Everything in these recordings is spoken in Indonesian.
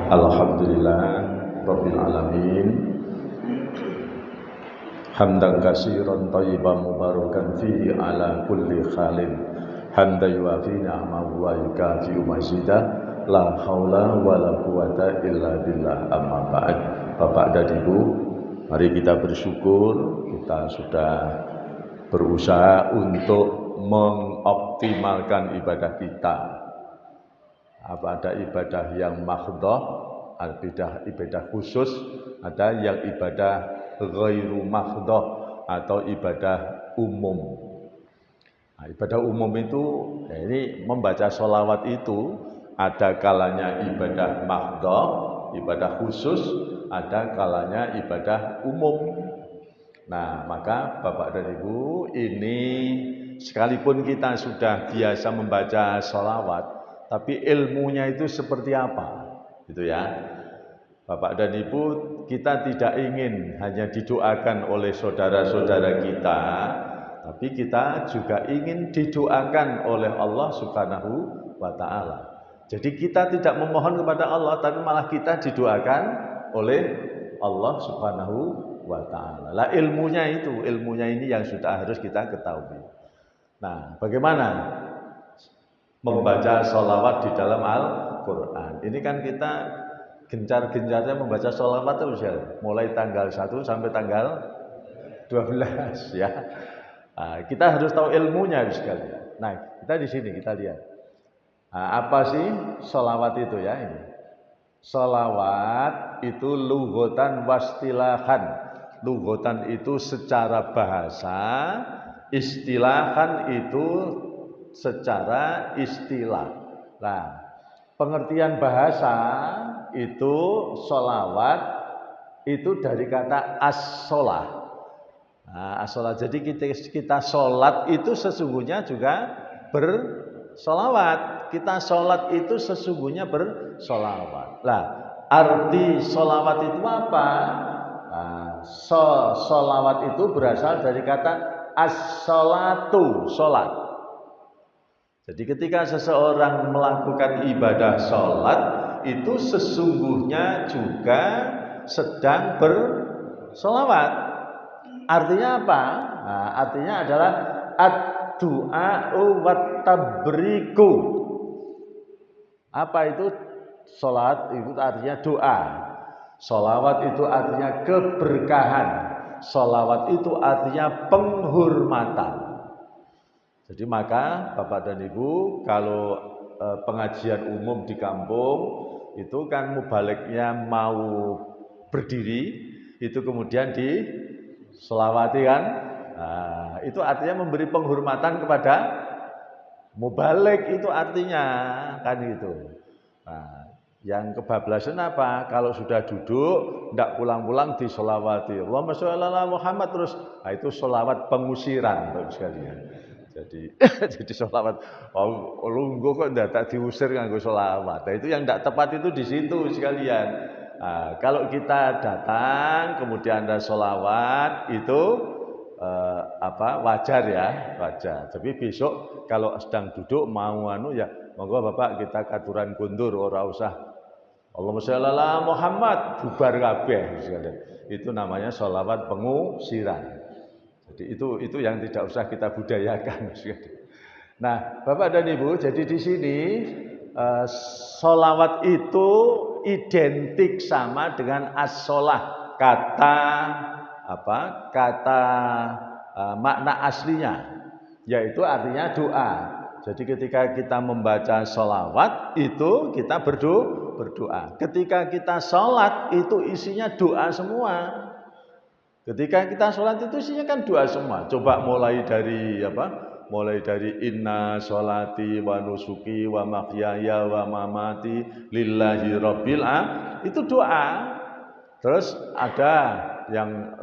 Alhamdulillah Rabbil Alamin. Hamdan katsiran thayyiban mubarakan fihi ala kulli khalin. Hamdan yuafi ni'amahu wa yukafi mazidah. La haula wa la quwata illa billah, amma ba'd. Bapak dan Ibu, mari kita bersyukur kita sudah berusaha untuk mengoptimalkan ibadah kita. Ada ibadah yang mahdhah, ada ibadah khusus, ada yang ibadah ghairu mahdhah atau ibadah umum. Nah, ibadah umum itu, ini membaca sholawat itu ada kalanya ibadah mahdhah, ibadah khusus, ada kalanya ibadah umum. Nah, maka Bapak dan Ibu, ini sekalipun kita sudah biasa membaca sholawat, tapi ilmunya itu seperti apa? Gitu ya. Bapak dan Ibu, kita tidak ingin hanya didoakan oleh saudara-saudara kita, tapi kita juga ingin didoakan oleh Allah Subhanahu wa Ta'ala. Jadi kita tidak memohon kepada Allah, tapi malah kita didoakan oleh Allah Subhanahu wa Ta'ala. Lah ilmunya ini yang sudah harus kita ketahui. Nah, bagaimana membaca sholawat di dalam Al-Quran? Ini kan kita gencar-gencarnya membaca sholawat terus ya, mulai tanggal 1 sampai tanggal 12 ya. Nah, kita harus tahu ilmunya sekali. Nah, kita di sini kita lihat. Nah, apa sih sholawat itu ya ini? Sholawat itu lughatan wastilahan. Lughatan itu secara bahasa, istilahan itu secara istilah. Nah, pengertian bahasa itu sholawat itu dari kata as-sholah. Nah, as-sholah. Jadi kita sholat itu sesungguhnya juga bersolawat. Kita sholat itu sesungguhnya bersolawat. Nah, arti sholawat itu apa? Nah, sholawat itu berasal dari kata as-sholatu, sholat. Jadi ketika seseorang melakukan ibadah sholat, itu sesungguhnya juga sedang bersolawat. Artinya apa? Nah, artinya adalah ad-du'a'u wat-tabriku. Apa itu? Sholat itu artinya doa. Sholawat itu artinya keberkahan. Sholawat itu artinya penghormatan. Jadi maka Bapak dan Ibu, kalau pengajian umum di kampung itu kan mubaliknya mau berdiri, itu kemudian disolawati kan. Nah, itu artinya memberi penghormatan kepada mubalik, itu artinya kan itu. Nah, yang kebablasan apa? Kalau sudah duduk, tidak pulang-pulang disolawati. Allahumma sholli ala Muhammad terus, nah itu solawat pengusiran Bapak sekalian. Jadi sholawat, oh lungguh kok tak diusir nganggo sholawat. Nah, itu yang tidak tepat itu di situ sekalian. Nah, kalau kita datang kemudian ada sholawat itu wajar ya, wajar. Tapi besok kalau sedang duduk mau ya, monggo Bapak kita katuran kundur, ora usah Allahumma sholli ala Muhammad bubar kabeh sekalian. Itu namanya sholawat pengusiran. Jadi itu yang tidak usah kita budayakan. Nah, Bapak dan Ibu, jadi di sini sholawat itu identik sama dengan as-sholah, makna aslinya, yaitu artinya doa. Jadi ketika kita membaca sholawat itu kita berdoa. Ketika kita sholat itu isinya doa semua. Ketika kita sholat itu isinya kan doa semua. Coba mulai dari Mulai dari inna sholati wa nusuki wa mahyaya wa mamati lillahi rabbil alamin. Itu doa. Terus ada yang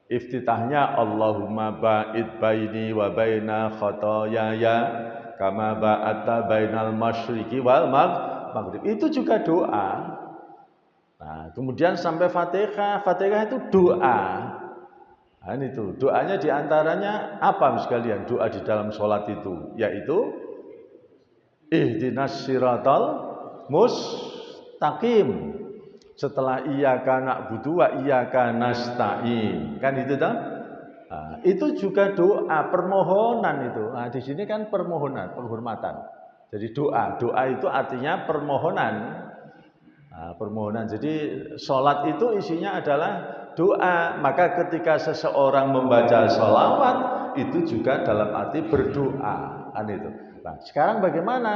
iftitahnya Allahumma ba'id baini wa baina khotoyaya kama ba'atta bainal masyriqi wal maghrib. Itu juga doa. Nah, kemudian sampai Fatihah. Fatihah itu doa. Nah, itu doanya diantaranya apa sekalian? Doa di dalam sholat itu, yaitu ihdinas siratal mustaqim. Setelah iyyaka na'budu wa iyyaka nasta'in. Kan itu toh? Nah, itu juga doa permohonan itu. Nah, di sini kan permohonan, penghormatan. Jadi doa itu artinya permohonan. Nah, permohonan. Jadi sholat itu isinya adalah doa. Maka ketika seseorang membaca sholawat itu juga dalam arti berdoa. Kan itu. Nah, sekarang bagaimana?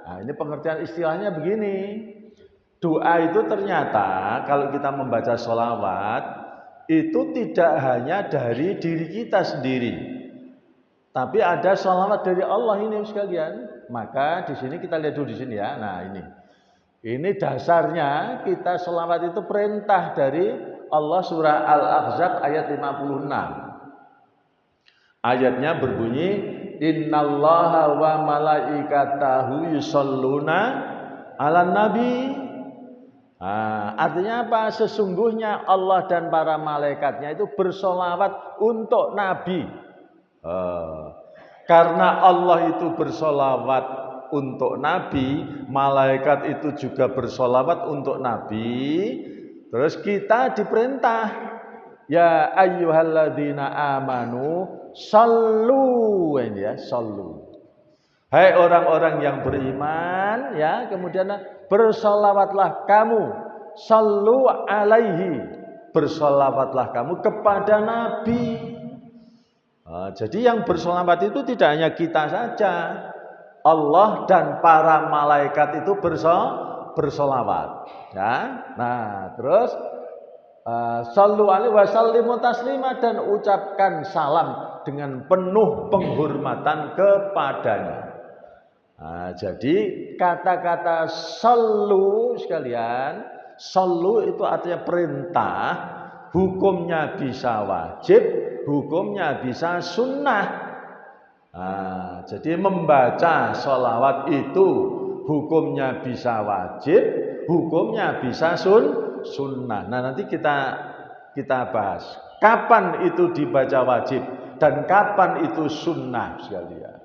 Nah, ini pengertian istilahnya begini. Doa itu ternyata kalau kita membaca sholawat itu tidak hanya dari diri kita sendiri, tapi ada sholawat dari Allah ini sekalian. Maka di sini kita lihat dulu di sini ya. Nah ini dasarnya kita sholawat itu perintah dari Allah surah Al-Ahzab ayat 56. Ayatnya berbunyi innallaha wa malaikatahu yusholluna 'alan nabi. Nah, artinya apa? Sesungguhnya Allah dan para malaikatnya itu bersolawat untuk Nabi. Karena Allah itu bersolawat untuk Nabi, malaikat itu juga bersolawat untuk Nabi. Terus kita diperintah, ya ayyuhalladzina amanu sallu, ini ya, sallu. Hai orang-orang yang beriman, ya, kemudian bersolawatlah kamu, sallu alaihi, bersolawatlah kamu kepada Nabi. Nah, jadi yang bersolawat itu tidak hanya kita saja, Allah dan para malaikat itu bersolawat. Ya, nah terus sallu alaihi wasallimu taslima, dan ucapkan salam dengan penuh penghormatan kepadanya. Nah, jadi kata-kata sallu sekalian, sallu itu artinya perintah, hukumnya bisa wajib, hukumnya bisa sunnah. Nah, jadi membaca sholawat itu hukumnya bisa wajib, hukumnya bisa sunnah. Nah nanti kita bahas kapan itu dibaca wajib dan kapan itu sunnah sekalian.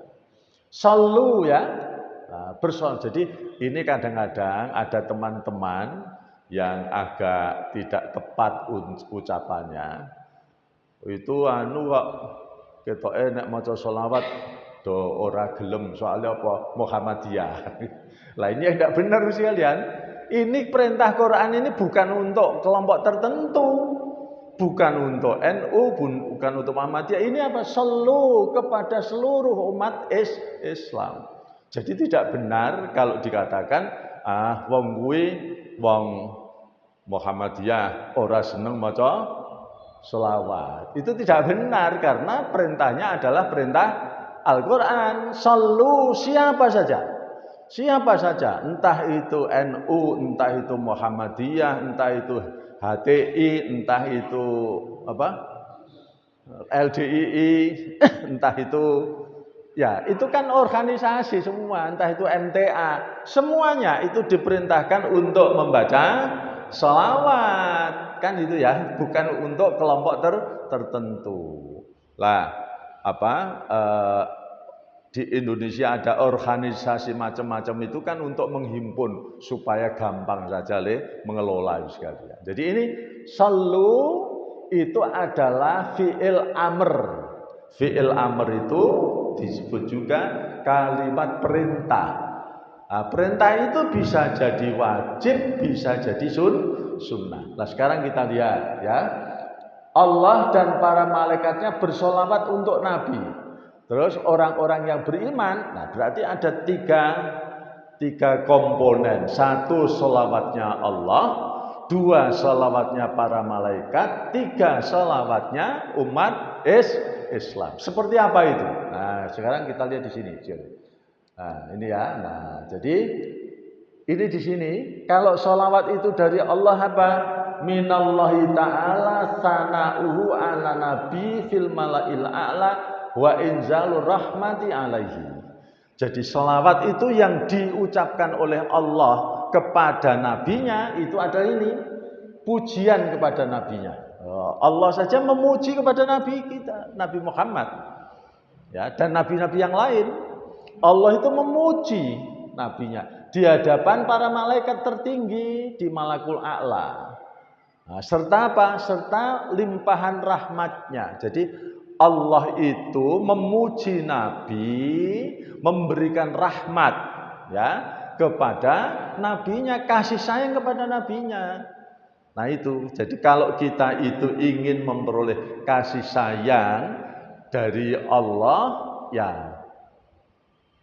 Sallu ya. Nah, jadi ini kadang-kadang ada teman-teman yang agak tidak tepat ucapannya. Itu kok ketoke nek maca selawat do ora gelem, soalnya apa? Muhammadiyah. Lah ini tidak benar sekalian. Ini perintah Quran ini bukan untuk kelompok tertentu. Bukan untuk NU, bukan untuk Muhammadiyah. Ini apa? Sallu kepada seluruh umat Islam. Jadi tidak benar kalau dikatakan wong kuwi wong Muhammadiyah ora seneng maca selawat. Itu tidak benar karena perintahnya adalah perintah Al-Qur'an. Sallu siapa saja. Siapa saja, entah itu NU, entah itu Muhammadiyah, entah itu HTI, entah itu apa? LDII, entah itu ya, itu kan organisasi semua, entah itu MTA, semuanya itu diperintahkan untuk membaca sholawat, kan itu ya, bukan untuk kelompok tertentu. Lah, di Indonesia ada organisasi macam-macam itu kan untuk menghimpun supaya gampang saja mengelola sekalian. Jadi ini sallu itu adalah fi'il amr. Fi'il amr itu disebut juga kalimat perintah. Nah, perintah itu bisa jadi wajib, bisa jadi sunnah. Nah sekarang kita lihat ya, Allah dan para malaikatnya bersolawat untuk Nabi. Terus orang-orang yang beriman, nah berarti ada tiga komponen. Satu solawatnya Allah, dua solawatnya para malaikat, tiga solawatnya umat Islam. Seperti apa itu? Nah, sekarang kita lihat di sini. Nah, ini ya. Nah, jadi ini di sini. Kalau sholawat itu dari Allah apa? Minallahi ta'ala sana'uhu ala nabi fil mala'il a'la wa inzalur rahmati alaihi. Jadi sholawat itu yang diucapkan oleh Allah kepada nabinya itu adalah ini. Pujian kepada nabinya. Allah saja memuji kepada Nabi kita, Nabi Muhammad, ya, dan nabi-nabi yang lain. Allah itu memuji, nabinya di hadapan para malaikat tertinggi di Malakul A'la. Nah, serta apa? Serta limpahan rahmatnya. Jadi Allah itu memuji Nabi, memberikan rahmat ya kepada nabinya, kasih sayang kepada nabinya. Nah itu, jadi kalau kita itu ingin memperoleh kasih sayang dari Allah, ya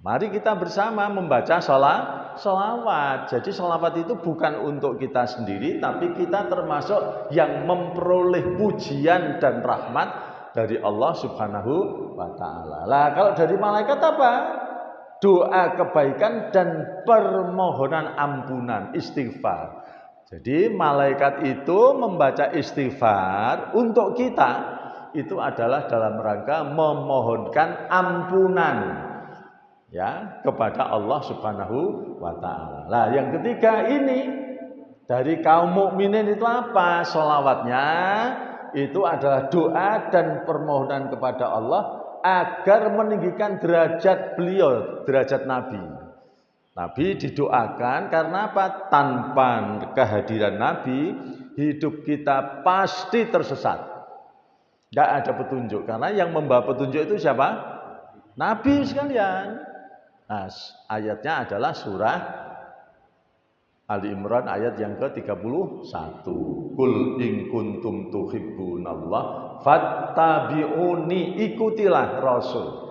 mari kita bersama membaca sholawat. Jadi sholawat itu bukan untuk kita sendiri, tapi kita termasuk yang memperoleh pujian dan rahmat dari Allah Subhanahu wa Ta'ala. Lah kalau dari malaikat apa? Doa kebaikan dan permohonan ampunan, istighfar. Jadi malaikat itu membaca istighfar untuk kita itu adalah dalam rangka memohonkan ampunan ya kepada Allah Subhanahu wa Ta'ala. Nah, yang ketiga ini dari kaum mukminin itu apa? Sholawatnya itu adalah doa dan permohonan kepada Allah agar meninggikan derajat beliau, derajat Nabi. Nabi didoakan karena apa? Tanpa kehadiran Nabi, hidup kita pasti tersesat. Tidak ada petunjuk. Karena yang membawa petunjuk itu siapa? Nabi sekalian. Nah, ayatnya adalah surah Ali Imran ayat yang ke-31. Qul in kuntum tuhibbunallah fattabi'uni, ikutilah Rasul.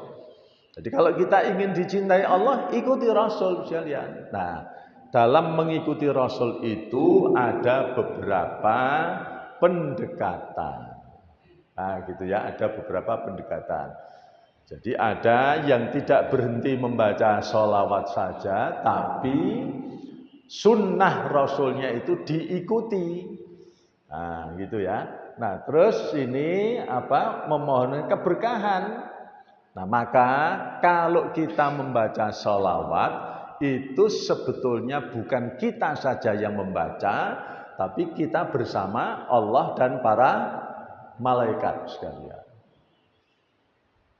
Jadi kalau kita ingin dicintai Allah, ikuti Rasul sekalian. Nah, dalam mengikuti Rasul itu ada beberapa pendekatan. Nah, gitu ya, ada beberapa pendekatan. Jadi ada yang tidak berhenti membaca sholawat saja, tapi sunnah Rasulnya itu diikuti. Nah, gitu ya. Nah, terus ini apa? Memohon keberkahan. Nah, maka kalau kita membaca sholawat itu sebetulnya bukan kita saja yang membaca, tapi kita bersama Allah dan para malaikat sekalian.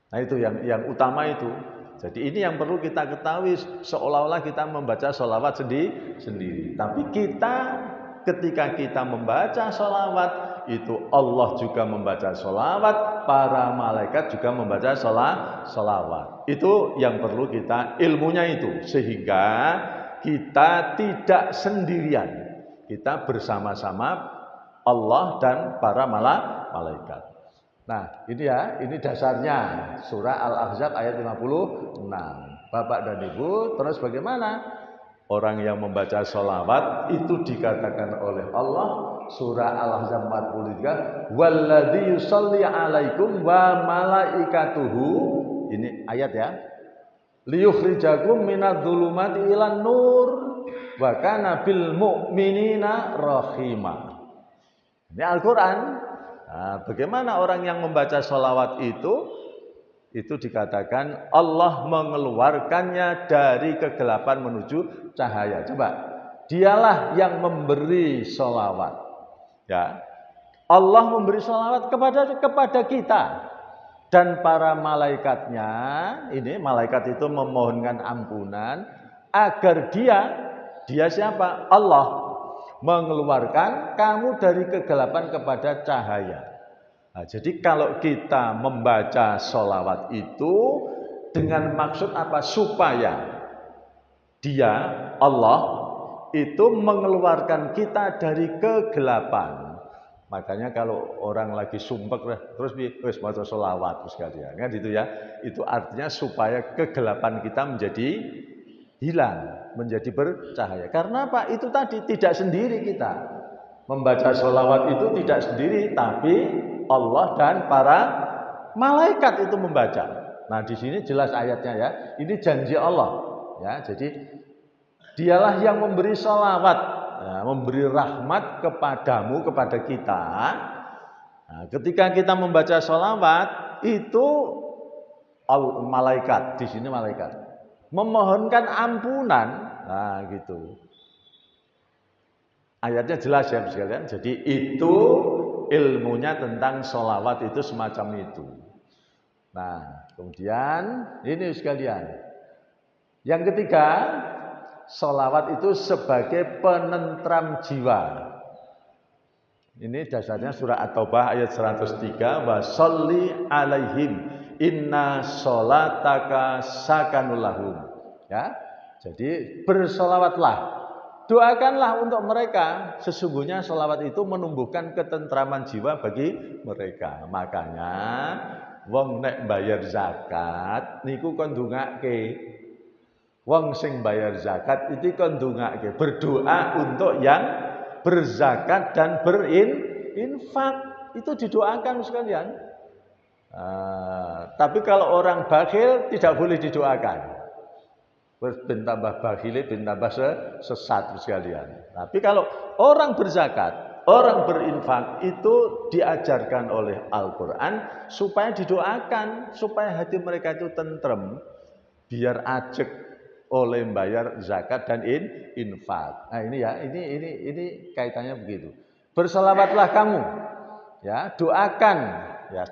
Nah, itu yang utama itu. Jadi ini yang perlu kita ketahui, seolah-olah kita membaca sholawat sendiri. Tapi kita ketika kita membaca sholawat itu Allah juga membaca sholawat, para malaikat juga membaca sholawat. Itu yang perlu kita ilmunya itu, sehingga kita tidak sendirian, kita bersama-sama Allah dan para malaikat. Nah ini ya, ini dasarnya surah Al-Ahzab ayat 56. Bapak dan Ibu, terus bagaimana? Orang yang membaca sholawat itu dikatakan oleh Allah surah Al-Ahzab 43, walladzi yusalli alaikum wa malaikatuhu, ini ayat ya, liyukhrijakum minadz-dzulumati ilan nur wa kana bil mu'minina rahima. Ini Al-Qur'an. Nah, bagaimana orang yang membaca sholawat itu dikatakan Allah mengeluarkannya dari kegelapan menuju cahaya. Coba, dialah yang memberi sholawat. Ya, Allah memberi sholawat kepada kita dan para malaikatnya. Ini malaikat itu memohonkan ampunan agar dia siapa? Allah mengeluarkan kamu dari kegelapan kepada cahaya. Nah, jadi kalau kita membaca sholawat itu dengan maksud apa? Supaya dia, Allah, itu mengeluarkan kita dari kegelapan. Makanya kalau orang lagi sumpek terus baca sholawat sekalian, kan gitu ya. Itu artinya supaya kegelapan kita menjadi hilang, menjadi bercahaya. Karena apa? Itu tadi tidak sendiri kita. Membaca sholawat itu tidak sendiri, tapi Allah dan para malaikat itu membaca. Nah, di sini jelas ayatnya ya. Ini janji Allah. Ya, jadi dialah yang memberi sholawat, ya, memberi rahmat kepadamu, kepada kita. Nah, ketika kita membaca sholawat itu malaikat, di sini malaikat memohonkan ampunan. Nah, gitu. Ayatnya jelas ya sekalian. Jadi itu ilmunya tentang sholawat itu semacam itu. Nah, kemudian ini sekalian. Yang ketiga, sholawat itu sebagai penentram jiwa. Ini dasarnya surah At-Taubah ayat 103, wa sholli alaihim inna sholataka sakanul lahum. Ya. Jadi bersolawatlah. Doakanlah untuk mereka. Sesungguhnya sholawat itu menumbuhkan ketentraman jiwa bagi mereka. Makanya wong nek bayar zakat niku kon ndongake. Wong sing bayar zakat itu kon ndongake, berdoa untuk yang berzakat dan berinfak, itu didoakan sekalian. Tapi kalau orang bakhil tidak boleh didoakan. Bin tambah bakhil, bin tambah sesat sekalian. Tapi kalau orang berzakat, orang berinfak itu diajarkan oleh Al-Quran supaya didoakan, supaya hati mereka itu tentrem, biar ajek oleh membayar zakat dan infak. Nah ini ya, ini kaitannya begitu. Bersolawatlah kamu, ya, doakan, ya.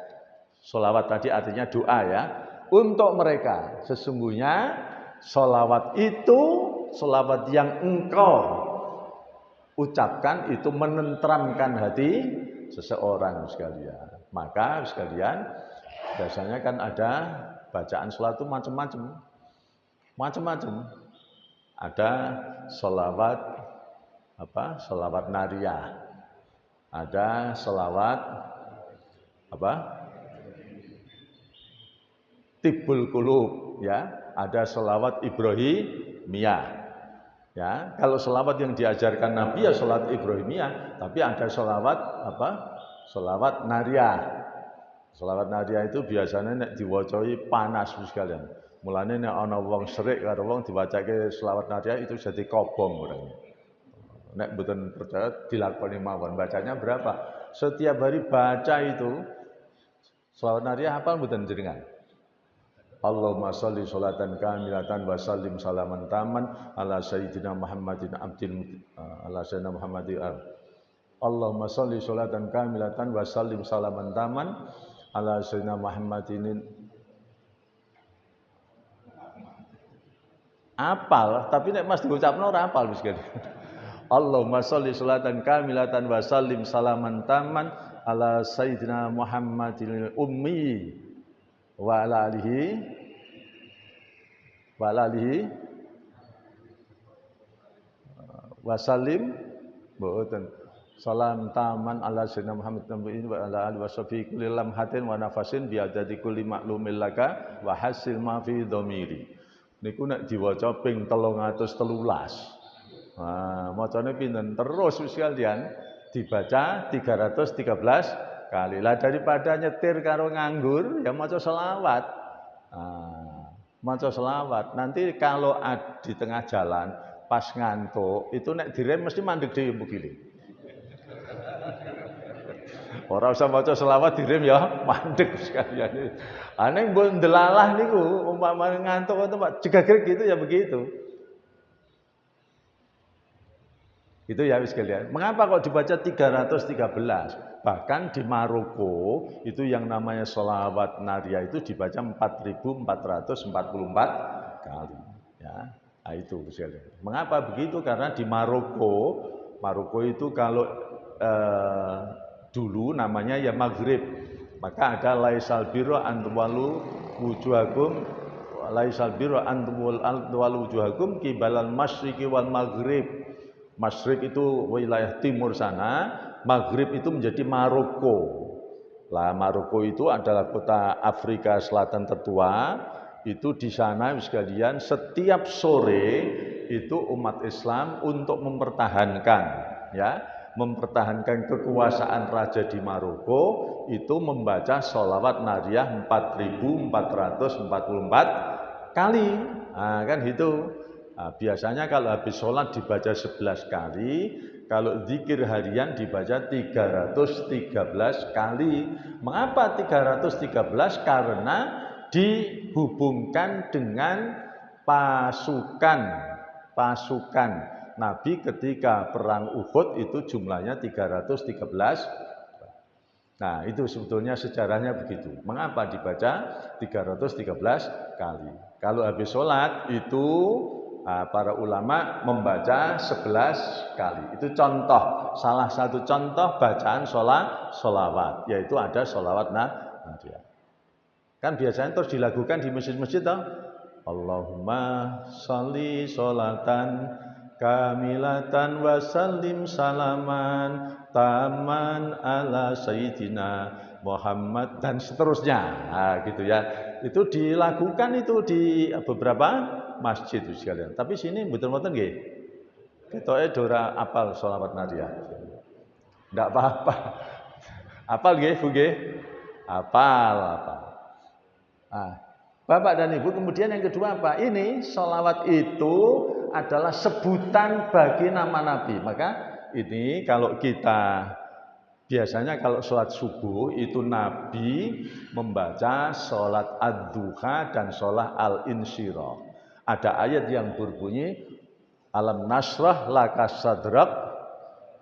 Solawat tadi artinya doa ya, untuk mereka. Sesungguhnya solawat itu, solawat yang engkau ucapkan itu menentramkan hati seseorang sekalian. Maka sekalian, biasanya kan ada bacaan sholat itu macam-macam. Ada sholawat sholawat nariyah, ada sholawat tibbul qulub, ya, ada sholawat ibrahimiyah. Ya, kalau sholawat yang diajarkan Nabi ya sholawat ibrahimiyah, tapi ada sholawat sholawat nariyah. Sholawat nariyah itu biasanya nek diwacai panas sekalian. Mulane nek ana wong serik karo wong diwacake selawat nariyah itu jadi kobong orang. Nek mboten percaya dilakoni mawon. Bacanya berapa? Setiap hari baca itu selawat nariyah hafal mboten jenengan? Allahumma sholli sholatan kamilatan wa sallim salaman taman ala sayyidina Muhammadin abdil ala sayyidina Muhammadin. Allahumma sholli sholatan kamilatan wa sallim salaman taman ala sayyidina Muhammadin. Apal, tapi nek Mas diucapno ora apal wis kene. Allahumma sholli sholatan kamilatan wa sallim salaman taman ala sayyidina Muhammadil ummi wa ala alihi wa sallim mboten salam taman ala sayyidina Muhammad wa ala alihi washabihi kulli lamhatin wa nafasin bi adadi kulli maklumil laka wa hasil ma fi dhamiri. Niku nek diwaca ping 313. Nah, macane pinten terus sekalian dibaca 313 kali. Lah daripada nyetir karo nganggur ya maca selawat. Maca selawat. Nanti kalau di tengah jalan pas ngantuk itu nek direm mesti mandek dhewe begini. Ora usah maca selawat direm ya mandek sekalian. Aneh mbok ndelalah niku umpama ngantuk Pak jegagrek gitu ya begitu. Itu ya wis sekalian. Mengapa kok dibaca 313? Bahkan di Maroko itu yang namanya sholawat nariyah itu dibaca 4.444 kali. Ya, nah itu sekalian. Mengapa begitu? Karena di Maroko itu kalau dulu namanya ya Maghrib. Maka ada laisal birra an tuwallu wujuhakum laisal birra an tuwallu wujuhakum qibalal masyriqi wal maghrib. Masyriq itu wilayah timur sana, Maghrib itu menjadi Maroko. Lah Maroko itu adalah kota Afrika Selatan tertua. Itu di sana sekalian setiap sore itu umat Islam untuk mempertahankan kekuasaan raja di Maroko itu membaca sholawat nariyah 4.444 kali. Nah, kan itu. Nah, biasanya kalau habis sholat dibaca 11 kali, kalau zikir harian dibaca 313 kali. Mengapa 313? Karena dihubungkan dengan pasukan Nabi ketika perang Uhud itu jumlahnya 313. Nah, itu sebetulnya sejarahnya begitu. Mengapa dibaca 313 kali? Kalau habis sholat itu para ulama membaca 11 kali. Itu contoh, salah satu contoh bacaan sholawat, yaitu ada sholawat Nabi. Kan biasanya terus dilakukan di masjid-masjid toh. Allahumma sholli sholatan kamilatan wa sallim salaman taman ala sayyidina Muhammad dan seterusnya. Nah, gitu ya. Itu dilakukan itu di beberapa masjid itu sekalian. Tapi sini betul-betul nggih. Ketoke dora apal sholawat Nadia. Enggak apa-apa. Apal nggih, Bu nggih? Apal. Ah, Bapak dan Ibu, kemudian yang kedua apa? Ini sholawat itu adalah sebutan bagi nama Nabi. Maka ini kalau kita biasanya kalau sholat subuh itu Nabi membaca sholat ad-duha dan sholat al-insyirah. Ada ayat yang berbunyi alam nasrah laka sadrak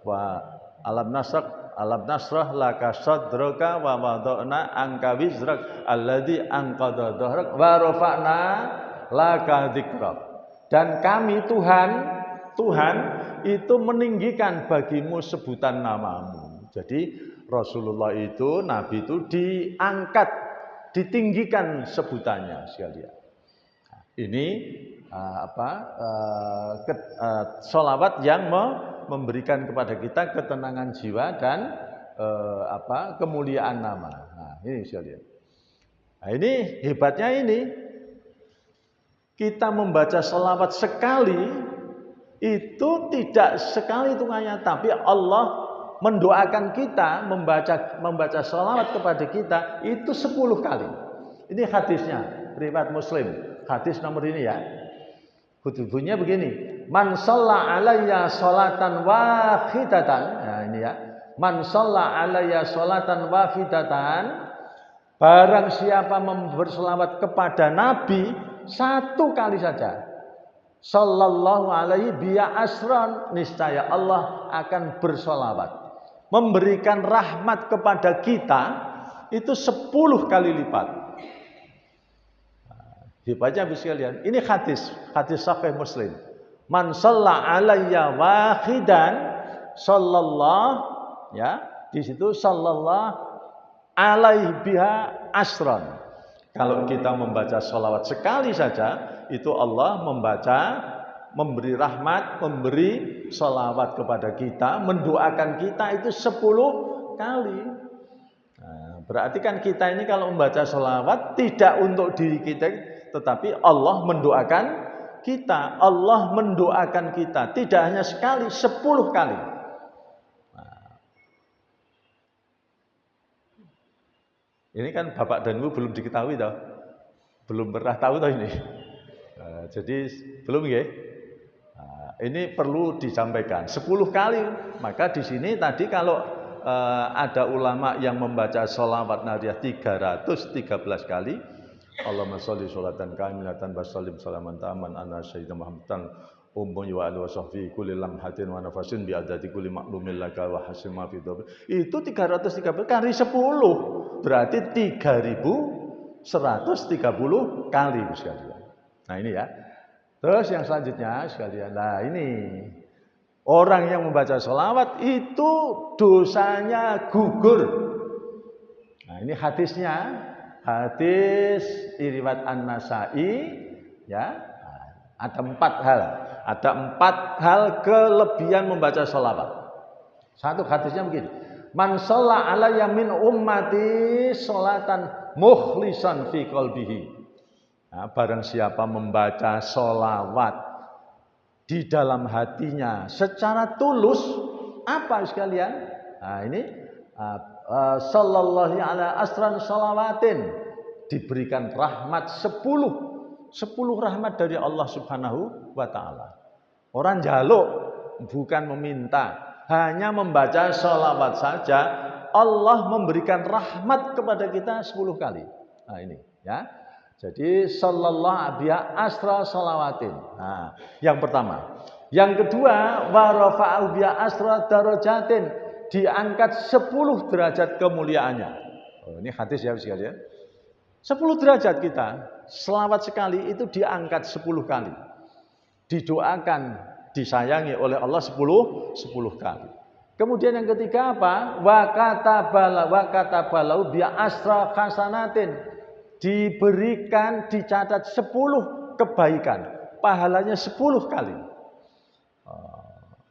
wa alam nasrah laka sadraka wa wada'na anka wizrak alladzi anqadha dhahrak wa rafa'na laka dzikrak. Dan kami Tuhan itu meninggikan bagimu sebutan namamu. Jadi Rasulullah itu, Nabi itu diangkat, ditinggikan sebutannya sekalian. Ini sholawat yang memberikan kepada kita ketenangan jiwa dan kemuliaan nama. Nah, ini sekalian. Nah, ini hebatnya ini. Kita membaca sholawat sekali itu tidak sekali hitungannya, tapi Allah mendoakan kita membaca sholawat kepada kita itu 10 kali. Ini hadisnya, riwayat Muslim. Hadis nomor ini ya. Bunyinya begini. Man shalla alayya sholatan wahidatan. Nah ini ya. Man shalla alayya sholatan wahidatan. Barang siapa berselawat kepada Nabi 1 kali saja. Sallallahu alaihi biya asran. Niscaya Allah akan bersolawat, memberikan rahmat kepada kita itu 10 kali lipat. Dibaca sekalian. Ini hadis sahih Muslim. Man shalla alayya wahidan sallallahu ya, di situ sallallahu alaihi biha asran. Kalau kita membaca sholawat sekali saja, itu Allah memberi rahmat, memberi sholawat kepada kita, mendoakan kita itu 10 kali. Nah, berarti kan kita ini kalau membaca sholawat tidak untuk diri kita, tetapi Allah mendoakan kita. Allah mendoakan kita tidak hanya sekali, 10 kali. Nah, ini kan Bapak dan Ibu belum diketahui toh, belum pernah tahu toh ini. Jadi belum ya. Nah, ini perlu disampaikan 10 kali. Maka di sini tadi kalau ada ulama yang membaca sholawat Nadia 313 kali, Allahumma sholli sholatan kamilatan wa sallim salaman taman ala sayyidina Muhammadan ummi wa alihi washabbihi kulli lamhatin wa nafasin bi adati kulli ma'lumin laka wa hasim ma fi dhabi. Itu 313 kali 10. Berarti 3130 kali sekalian. Nah ini ya. Terus yang selanjutnya sekalian. Nah ini orang yang membaca sholawat itu dosanya gugur. Nah ini hadisnya. Hadis riwayat An-Nasa'i ya. Ada 4 hal. Ada 4 hal kelebihan membaca sholawat. Satu hadisnya begini. Man shalla alayya min ummati sholatan mukhlisan fi qalbihi. Nah, barang siapa membaca sholawat di dalam hatinya secara tulus, apa sekalian? Nah ini sallallahu ala asran sholawatin, diberikan rahmat 10 rahmat dari Allah subhanahu wa ta'ala. Orang jaluk bukan meminta, hanya membaca sholawat saja Allah memberikan rahmat kepada kita 10 kali. Nah ini ya. Jadi sallallahu biha asra sholawatin. Nah, yang pertama. Yang kedua, wa rafa'u biha asra darajatin, diangkat 10 derajat kemuliaannya. Oh, ini hadis ya sekalian. 10 derajat kita, selawat sekali itu diangkat 10 kali. didoakan, disayangi oleh Allah 10 kali. Kemudian yang ketiga apa? Wa katabalau bi asra hasanatin. Diberikan, dicatat 10 kebaikan. Pahalanya 10 kali.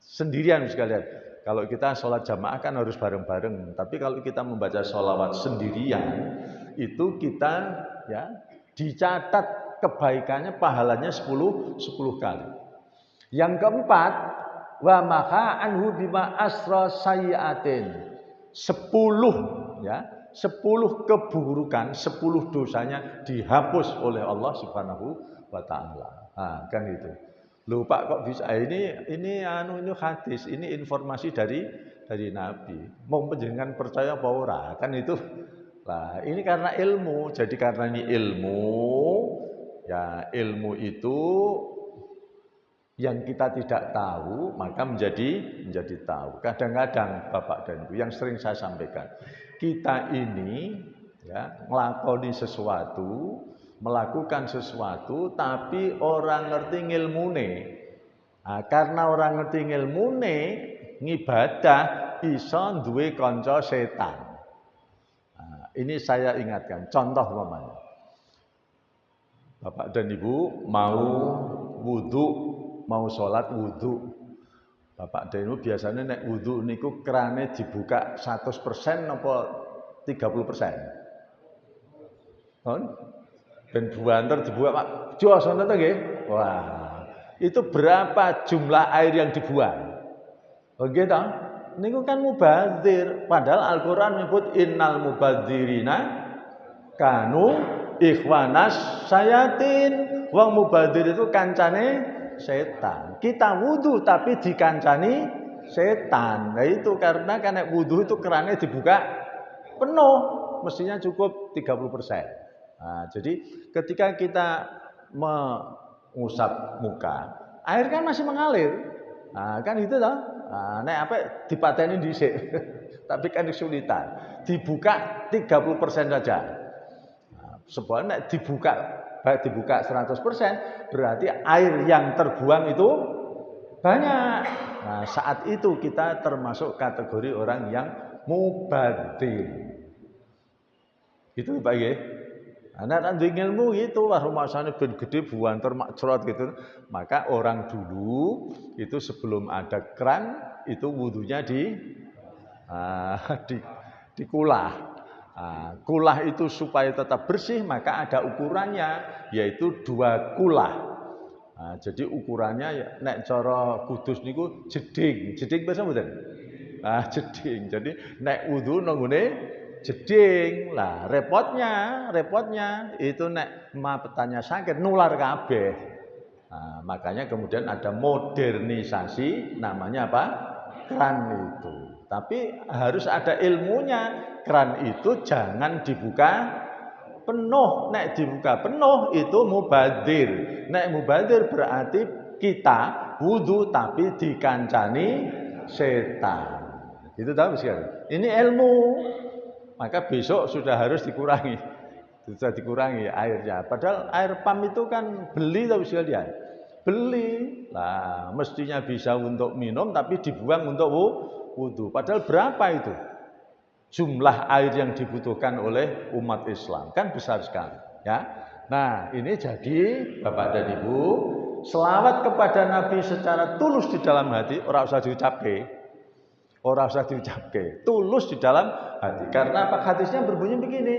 Sendirian sekalian. Kalau kita sholat jamaah kan harus bareng-bareng. Tapi kalau kita membaca sholawat sendirian, itu kita ya dicatat kebaikannya, pahalanya 10 kali. Yang keempat, wa maha anhu bima asra sayyiatin. 10 ya, 10 keburukan, 10 dosanya dihapus oleh Allah Subhanahu wa taala. Nah, kan itu. Loh Pak, kok bisa ini hadis, ini informasi dari Nabi. Mau panjenengan percaya apa ora? Kan itu. Lah, ini karena ilmu. Jadi karena ini ilmu, ya ilmu itu yang kita tidak tahu maka menjadi tahu. Kadang-kadang Bapak dan Ibu yang sering saya sampaikan, kita ini ya nglakoni sesuatu, melakukan sesuatu tapi orang ngerti ngilmune. Nah, karena orang ngerti ngilmune, ngibadah iso duwe kanca setan. Nah, ini saya ingatkan contoh umpamanya. Bapak dan Ibu mau wudu, mau sholat wudu. Bapak dan Ibu biasanya nek wudu niku kerane dibuka 100% apa 30%? Kan? Ben buanter dibuka Pak. Jos ngono to nggih? Wah, itu berapa jumlah air yang dibuang? Oh nggih ta? Niku kan mubazir. Padahal Al-Qur'an menyebut innal mubadzirina kanu ikhwanas sayatin. Wong mubadzir itu kancane setan. Kita wudu tapi dikancani setan. Nah itu karena wudu itu kerannya dibuka penuh, mestinya cukup 30%. Nah, jadi ketika kita mengusap muka, air kan masih mengalir. Nah, kan itu toh. Nah, nek apa dipateni dhisik. Tapi kan kesulitan. Dibuka 30% saja. Nah, sebenarnya nek dibuka 100%, berarti air yang terbuang itu banyak. Nah, saat itu kita termasuk kategori orang yang mubadzir. Itu Pak nggih. Anak duwe ilmu gitu, wah rumasane ben gede buanter makcrot gitu. Maka orang dulu itu sebelum ada keran itu wudunya dikulah. Kulah itu supaya tetap bersih maka ada ukurannya, yaitu 2 kulah. Jadi ukurannya nek cara kudus niku jeding. Jeding bahasa mboten? Jeding. Jadi nek wudu nang ngene jeding. Lah repotnya itu nek mapetanya sakit nular kabeh. Makanya kemudian ada modernisasi namanya apa? Keran itu. Tapi harus ada ilmunya. Keran itu jangan dibuka penuh. Nek dibuka penuh itu mubadzir. Nek mubadzir berarti kita wudu tapi dikancani setan. Itu tahu sekali. Ini ilmu. Maka besok sudah harus dikurangi. Sudah dikurangi airnya. Padahal air pam itu kan beli tahu sekalian. Beli. Lah, mestinya bisa untuk minum tapi dibuang untuk wudu. Padahal berapa itu? Jumlah air yang dibutuhkan oleh umat Islam kan besar sekali, ya. Nah, ini jadi Bapak dan Ibu, selawat kepada Nabi secara tulus di dalam hati, ora usah diucapke. Ora usah diucapke, tulus di dalam hati. Karena apa? Hadisnya berbunyi begini,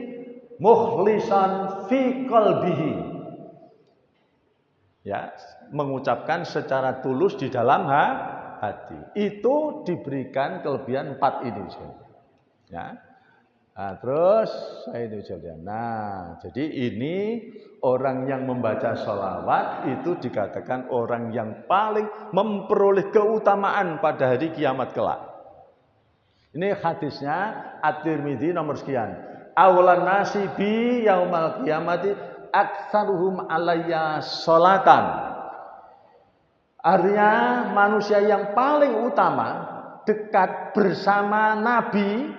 mukhlisan fi qalbihi. Ya, mengucapkan secara tulus di dalam hati. Itu diberikan kelebihan 4 ini. Ya. Nah, terus ini saja. Nah, jadi ini orang yang membaca sholawat itu dikatakan orang yang paling memperoleh keutamaan pada hari kiamat kelak. Ini hadisnya At-Tirmidzi nomor sekian. Awalan nasi bi yaumal qiyamati aktsaruhum alayya sholatan. Artinya manusia yang paling utama dekat bersama Nabi.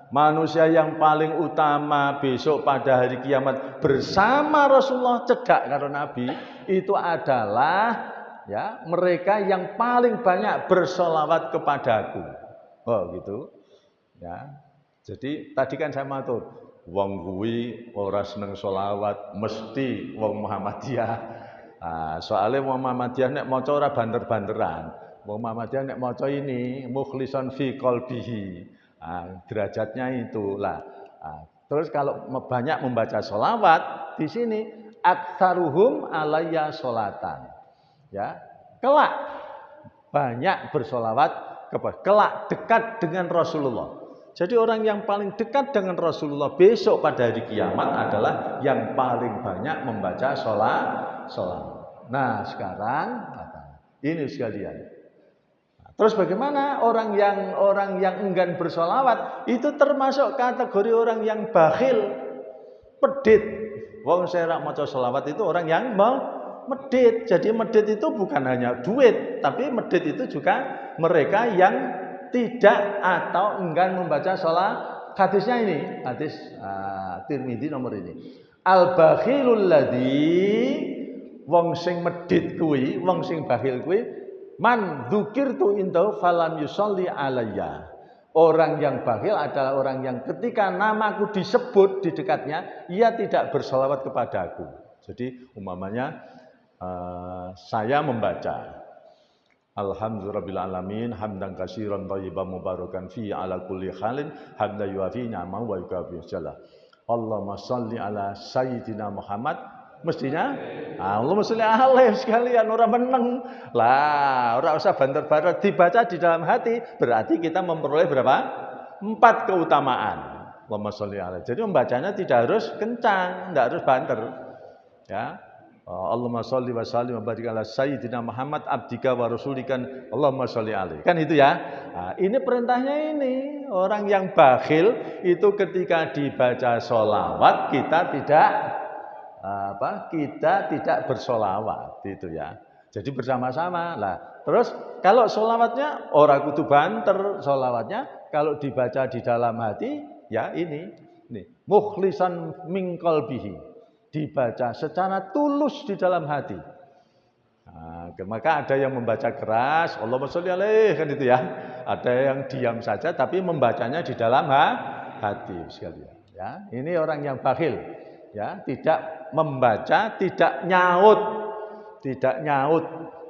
Manusia yang paling utama besok pada hari kiamat bersama Rasulullah cedak karo Nabi itu adalah ya mereka yang paling banyak bersolawat kepadaku. Oh gitu. Ya. Jadi tadi kan saya matur, wong kuwi ora seneng solawat mesti wong Muhammadiyah. Nah, soalnya wong Muhammadiyah nek maca ora banter-banteran. Wong Muhammadiyah nek maca ini mukhlisan fi qalbihi. Derajatnya itulah. Terus kalau banyak membaca sholawat di sini aktsaruhum alayya sholatan. Ya, kelak banyak bersolawat kelak dekat dengan Rasulullah. Jadi orang yang paling dekat dengan Rasulullah besok pada hari kiamat adalah yang paling banyak membaca sholawat. Nah sekarang ini sekalian. Terus bagaimana orang yang enggan bersolawat itu termasuk kategori orang yang bakhil, medit. Wong saya rak maca solawat itu orang yang medit. Jadi medit itu bukan hanya duit, tapi medit itu juga mereka yang tidak atau enggan membaca solawat. Hadisnya ini, hadis Tirmidzi nomor ini. Al bakhilul ladzi wong sing medit kuwi, wong sing bakhil kuwi man dzukirtu indahu falam yusolli alayya. Orang yang bakhil adalah orang yang ketika namaku disebut di dekatnya, ia tidak bersolawat kepadaku. Jadi umpamanya saya membaca Alhamdulillahirabbil alamin hamdan katsiran thayyiban mubarakan fi ala kulli halin hamdan yuafi ni'amahu wa yukafi jalla. Allahumma shalli ala sayyidina Muhammad. Mestinya Allahumma sholli alaihi sekalian orang meneng lah, ora usah banter-banter, dibaca di dalam hati berarti kita memperoleh berapa? 4 keutamaan. Allahumma sholli alaihi. Jadi membacanya tidak harus kencang, tidak harus banter. Ya. Allahumma sholli wa sallim wa barik ala sayyidina Muhammad abdika wa rasulika Allahumma sholli alaihi. Kan itu ya. Nah, ini perintahnya ini. Orang yang bakhil itu ketika dibaca sholawat kita tidak bersolawat itu ya. Jadi bersama-sama lah. Terus kalau solawatnya orang kudu banter solawatnya, kalau dibaca di dalam hati ya ini mukhlisan min qalbihi, dibaca secara tulus di dalam hati. Nah, maka ada yang membaca keras Allahumma sholli alaihi kan itu ya. Ada yang diam saja tapi membacanya di dalam hati sekalian ya. Ini orang yang bakhil ya, tidak membaca, tidak nyaut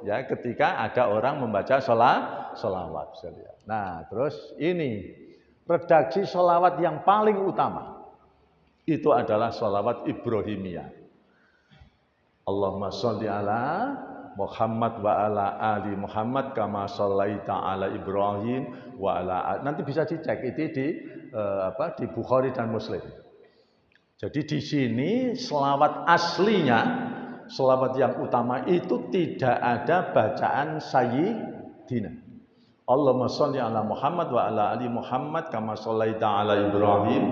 ya ketika ada orang membaca sholawat. Nah terus ini redaksi sholawat yang paling utama itu adalah sholawat Ibrahimiyah. Allahumma sholli ala Muhammad wa ala ali Muhammad kama shallaita ala Ibrahim wa ala nanti bisa dicek itu di Bukhari dan Muslim. Jadi di sini selawat aslinya, selawat yang utama itu tidak ada bacaan sayyidina. Allahumma sholli ala Muhammad wa ala ali Muhammad kama shallaita ala Ibrahim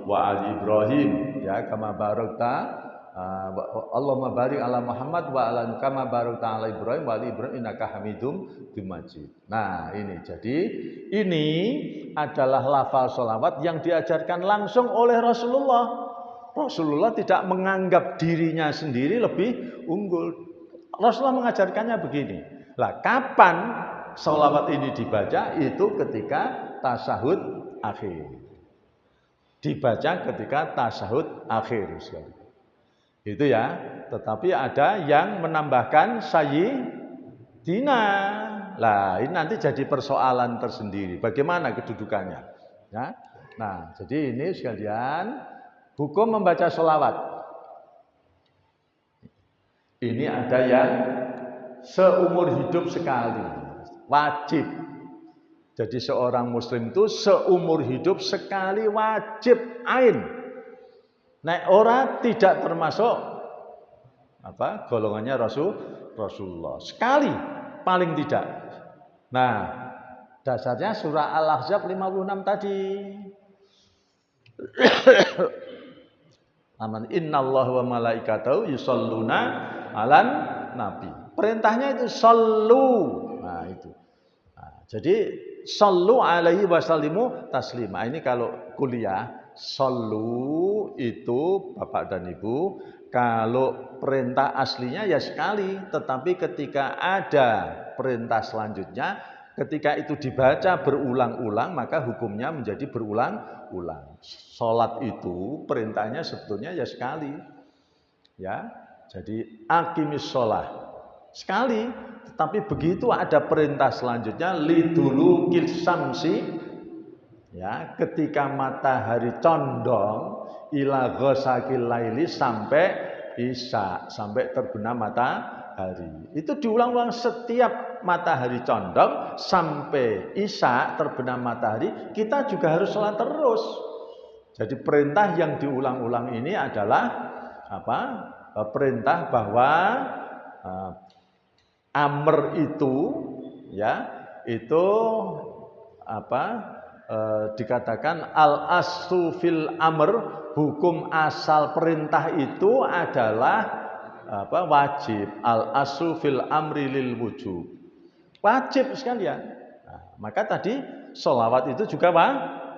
wa ali Ibrahim ya kama barakta Allahumma barik ala Muhammad wa ala kama barakta ala Ibrahim wa ali Ibrahim innaka Hamidum Majid. Nah, ini jadi ini adalah lafal sholawat yang diajarkan langsung oleh Rasulullah. Rasulullah tidak menganggap dirinya sendiri lebih unggul. Rasulullah mengajarkannya begini. Lah, kapan sholawat ini dibaca? Itu ketika tasyahud akhir. Dibaca ketika tasyahud akhir. Itu ya. Tetapi ada yang menambahkan sayyidina. Lah, ini nanti jadi persoalan tersendiri. Bagaimana kedudukannya? Ya. Nah, jadi ini sekalian. Hukum membaca sholawat. Ini ada yang seumur hidup sekali. Wajib. Jadi seorang muslim itu seumur hidup sekali wajib ain. Nek ora tidak termasuk golongannya Rasulullah. Sekali paling tidak. Nah, dasarnya surah Al-Ahzab 56 tadi. Aman innallaha wa malaikatahu yusholluna 'alan nabi. Perintahnya itu shollu. Nah, itu. Nah, jadi shollu alaihi wasallimu taslima. Ini kalau kuliah, solu itu Bapak dan Ibu, kalau perintah aslinya ya sekali, tetapi ketika ada perintah selanjutnya, ketika itu dibaca berulang-ulang, maka hukumnya menjadi berulang-ulang. Sholat itu perintahnya sebetulnya ya sekali. Ya, jadi aqimis sholat sekali, tetapi begitu ada perintah selanjutnya lidulukil samsi, ya, ketika matahari condong ila ghasaqil laili sampai isya, sampai terbenam matahari. Itu diulang-ulang setiap matahari condong sampai isya terbenam matahari, kita juga harus sholat terus. Jadi perintah yang diulang-ulang ini adalah apa? Perintah bahwa amr itu, ya, itu apa? Dikatakan al aslu fil amr, hukum asal perintah itu adalah apa? Wajib. Al aslu fil amri lil wujub, wajib sekalian. Nah, maka tadi sholawat itu juga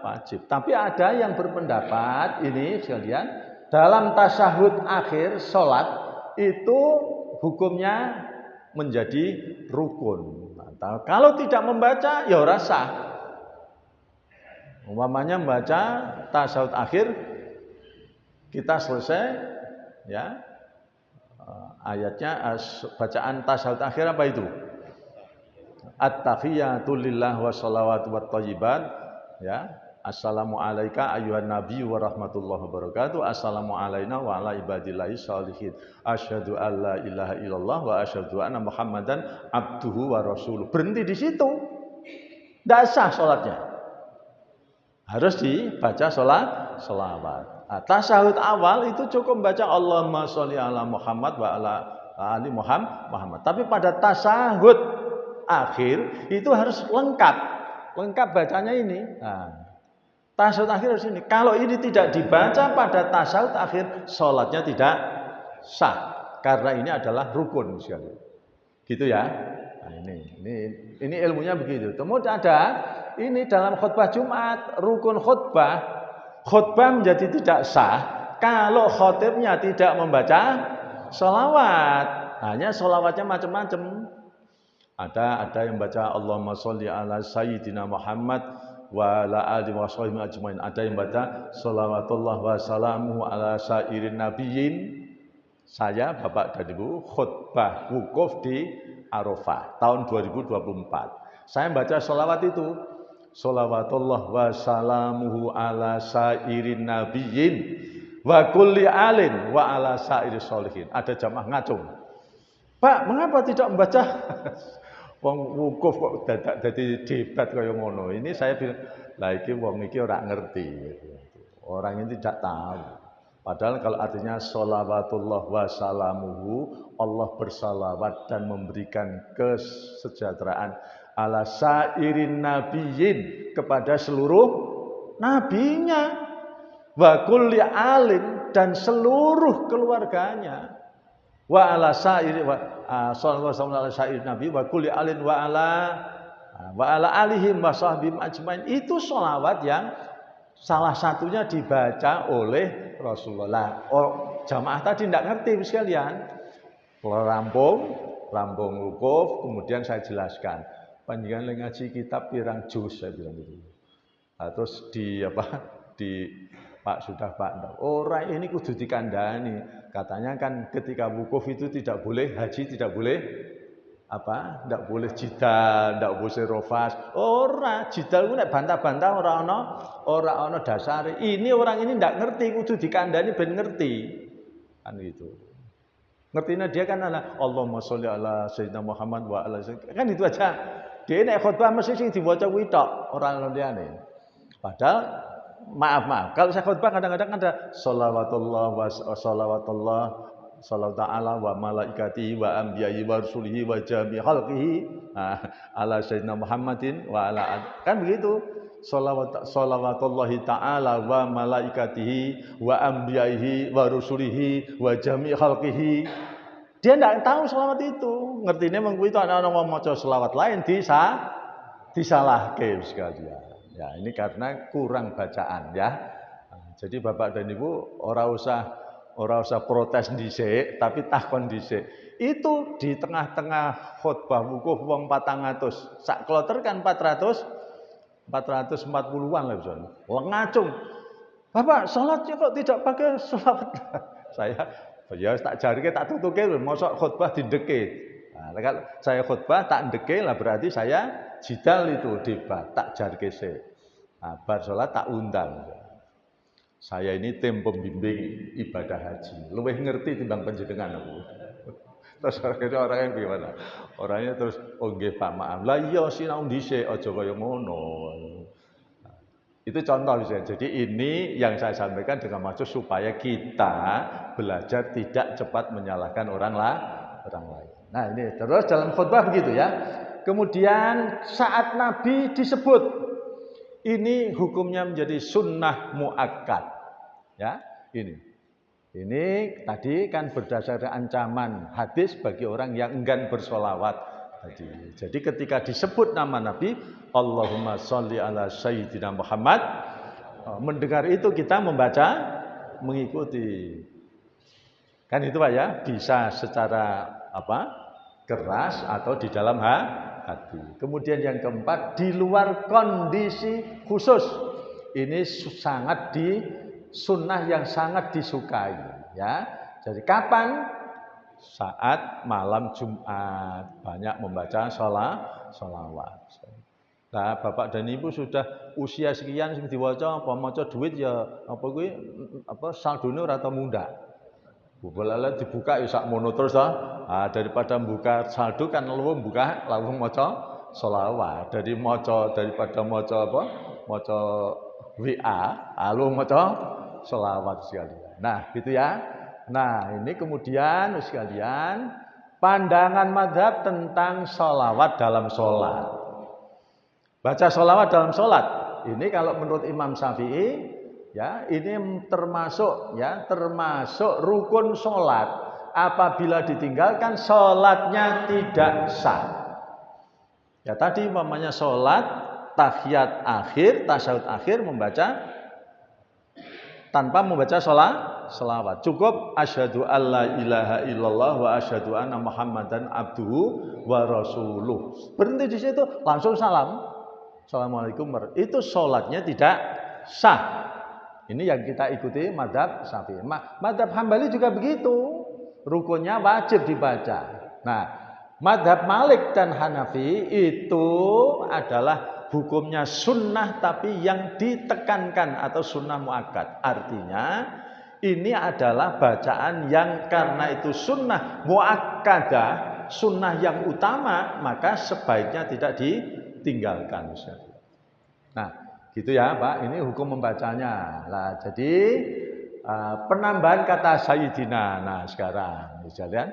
wajib. Tapi ada yang berpendapat ini sekalian, dalam tasyahud akhir sholat itu hukumnya menjadi rukun. Nah, kalau tidak membaca ya ora sah. Umpamanya membaca tasyahud akhir, kita selesai, ya, ayatnya, bacaan tasyahud akhir apa itu? At-tahiyatu lillah wa sholawatu wat thayyibat, ya. Assalamu alayka ayyuhan nabi wa rahmatullahi wabarakatuh. Assalamu alayna wa ala ibadillahi sholihin. Asyhadu an la ilaha illallah wa asyhadu anna muhammadan abduhu wa rasuluh. Berhenti di situ. Tidak sah sholatnya. Harus dibaca sholawat. Nah, tasyahud awal itu cukup baca Allahumma sholli ala Muhammad wa ala ali Muhammad. Tapi pada tasyahud akhir itu harus lengkap bacanya ini. Nah, tasyahud akhir harus ini. Kalau ini tidak dibaca pada tasyahud akhir, sholatnya tidak sah, karena ini adalah rukun sekali. Gitu ya. Nah, ini ilmunya begitu. Kemudian ada ini dalam khutbah Jumat, rukun khutbah menjadi tidak sah kalau khotibnya tidak membaca sholawat. Hanya sholawatnya macam-macam. Ada yang baca Allahumma sholli ala sayyidina Muhammad wa ala alihi wa sahbihi ajmain. Ada yang baca sholawatullah wa salamuhu ala sairin nabiyyin. Saya Bapak dan Ibu khutbah wukuf di Arafah tahun 2024. Saya baca sholawat itu. Sholawatullah wa salamuhu ala sairin nabiyyin wa kulli alin wa ala sairis sholihin. Ada jamaah ngacung. Pak, mengapa tidak membaca? Wong wukuf kok dadak dadi debat kaya ngono. Ini saya bilang, lah iki wong iki ora ngerti. Orang ini tidak tahu. Padahal kalau artinya sholawatullah wa salamuhu, Allah bersalawat dan memberikan kesejahteraan ala sairin nabiyyin, kepada seluruh nabinya, wa kulli alin, dan seluruh keluarganya, wa ala sairi wa sallallahu alaihi wasallam nabi wa kulli alin wa ala alihi wa sahbihi ajmain. Itu sholawat yang salah satunya dibaca oleh Rasulullah. Jamaah tadi tidak ngerti sekalian. Rampung wukuf, kemudian saya jelaskan. Panjenengan ngaji kitab pirang juz, saya bilang gitu. Nah, terus di Pak sudah Pak, orang ini kudu dikandani. Katanya kan ketika wukuf itu tidak boleh haji, tidak boleh tidak boleh jidal, tidak boleh rofas. Ora, jidal itu nek bantah-bantah ora ana dasare. Ini orang ini tidak ngerti, kudu dikandani ben ngerti. Kan gitu. Ngertinya dia kan Allahumma sholli ala sayyidina Muhammad wa ala kan itu aja. Dia nek khutbah mesti sing diwaca kuwi tok, ora liyane. Padahal maaf, kalau saya khutbah kadang-kadang ada sholawatullah wa sholawatullah sallallahu ta'ala wa malaikatihi wa anbiya'i wa rusulihi wa jami' khalqihi ala sayyidina Muhammadin wa ala, kan begitu. Sholawatullahi ta'ala wa malaikatihi wa anbiya'ihi wa rusulihi wa jami' khalqihi. Dia tidak tahu sholawat itu. Ngertinya mengku itu anak-anak mau maca sholawat lain disalahke sekalian. Ya, ini karena kurang bacaan ya. Nah, jadi Bapak dan Ibu ora usah protes dhisik, tapi takon dhisik. Itu di tengah-tengah khutbah wukuf wong 400. Sak kloter kan 440-an lah bisa. Ngacung. Bapak, sholatnya kok tidak pakai sholawat? Saya, ya tak jarike tak tutuke lho, mosok khutbah dideke. Nah, kalau saya khutbah tak ndeke lah berarti saya jidal itu debat, tak jarike sik. Nah, bar sholat tak undang. Saya ini tim pembimbing ibadah haji, luwih ngerti timbang panjenengan aku. Terus orangnya gimana? Orangnya terus, oh nggih Pak maaf. Lah iya sinau dhisik aja kaya ngono. Itu contoh misalnya. Jadi ini yang saya sampaikan dengan maksud supaya kita belajar tidak cepat menyalahkan orang lain. Nah ini terus dalam khutbah begitu ya. Kemudian saat Nabi disebut, ini hukumnya menjadi sunnah muakkad. Ya, ini tadi kan berdasarkan ancaman hadis bagi orang yang enggan bersolawat. Jadi ketika disebut nama Nabi, Allahumma sholli ala Sayyidina Muhammad, mendengar itu kita membaca, mengikuti. Kan itu Pak ya, bisa secara keras atau di dalam hati. Kemudian yang keempat, di luar kondisi khusus. Ini sangat sunnah yang sangat disukai ya. Jadi kapan? Saat malam Jumat banyak membaca sholawat. Nah, Bapak dan Ibu sudah usia sekian sing diwaca apa maca duit ya saldone ora tau mundhak. Boleh dibuka ya sak mono terus daripada buka saldo kan luwih buka langsung maca sholawat. Daripada maca maca WA, luwih maca sholawat sekalian. Nah, gitu ya. Nah, ini kemudian sekalian pandangan mazhab tentang sholawat dalam sholat. Baca sholawat dalam sholat. Ini kalau menurut Imam Syafi'i, ya ini termasuk rukun sholat. Apabila ditinggalkan sholatnya tidak sah. Ya tadi umpamanya sholat tahiyat akhir, tasyahud akhir membaca tanpa membaca sholawat. Cukup asyhadu alla ilaha illallah wa asyhadu anna Muhammadan abduhu wa rasuluh. Berhenti di situ langsung salam. Assalamualaikum. Itu sholatnya tidak sah. Ini yang kita ikuti mazhab Syafi'i. Mazhab Hambali juga begitu. Rukunnya wajib dibaca. Nah, mazhab Malik dan Hanafi itu adalah hukumnya sunnah tapi yang ditekankan atau sunnah muakkad. Artinya ini adalah bacaan yang karena itu sunnah muakkadah, sunnah yang utama, maka sebaiknya tidak ditinggalkan. Nah, gitu ya Pak, ini hukum membacanya. Nah, jadi penambahan kata Sayyidina. Nah, sekarang sekalian.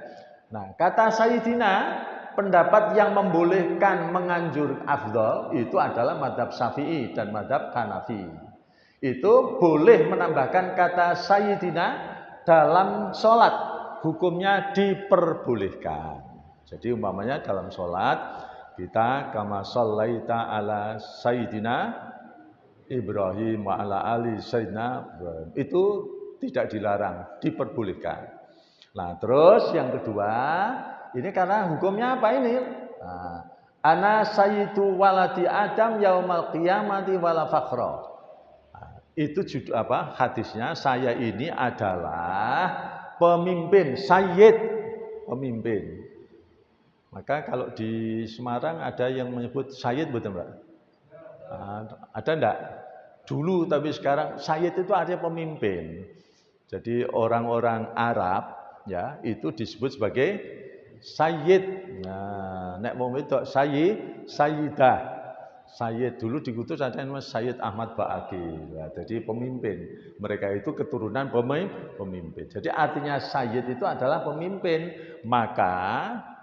Nah, kata Sayyidina, pendapat yang membolehkan menganjur afdal itu adalah mazhab Syafi'i dan mazhab Hanafi. Itu boleh menambahkan kata Sayyidina dalam sholat, hukumnya diperbolehkan. Jadi umpamanya dalam sholat kita kama shallaita ala Sayyidina Ibrahim wa ala ali Sayyidina Ibrahim, itu tidak dilarang, diperbolehkan. Nah terus yang kedua, ini karena hukumnya apa ini? Nah, ana sayyidu waladi Adam yaumal qiyamati wala fakhra. Itu hadisnya, saya ini adalah pemimpin, sayyid, pemimpin. Maka kalau di Semarang ada yang menyebut sayyid, betul Mbak? Ada enggak? Dulu tapi sekarang sayyid itu artinya pemimpin. Jadi orang-orang Arab ya itu disebut sebagai sayyid. Nah, nek wong wedok sayyidah. Sayyid dulu dikutus ada yang namanya Sayyid Ahmad Ba'aqil. Ya, jadi pemimpin. Mereka itu keturunan pemimpin. Jadi artinya sayyid itu adalah pemimpin. Maka